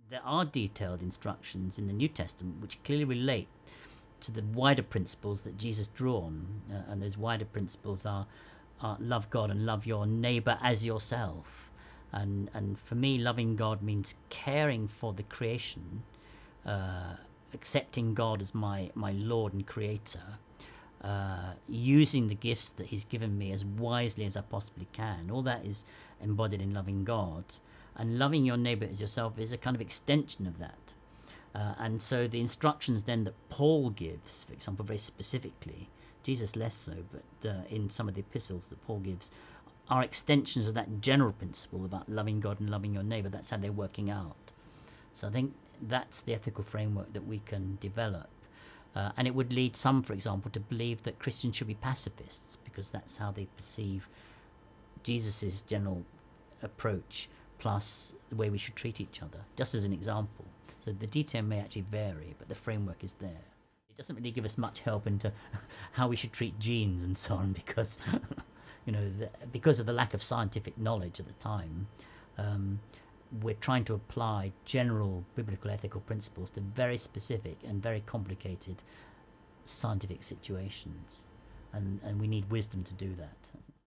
There are detailed instructions in the New Testament which clearly relate to the wider principles that Jesus drew on, and those wider principles are love God and love your neighbour as yourself. And for me, loving God means caring for the creation, accepting God as my Lord and Creator, using the gifts that He's given me as wisely as I possibly can. All that is embodied in loving God. And loving your neighbour as yourself is a kind of extension of that. And so the instructions then that Paul gives, for example, very specifically, Jesus less so, but in some of the epistles that Paul gives, are extensions of that general principle about loving God and loving your neighbour. That's how they're working out. So I think that's the ethical framework that we can develop. And it would lead some, for example, to believe that Christians should be pacifists, because that's how they perceive Jesus's general approach, plus the way we should treat each other, just as an example. So the detail may actually vary, but the framework is there. It doesn't really give us much help into how we should treat genes and so on, because because of the lack of scientific knowledge at the time, we're trying to apply general biblical ethical principles to very specific and very complicated scientific situations, and we need wisdom to do that.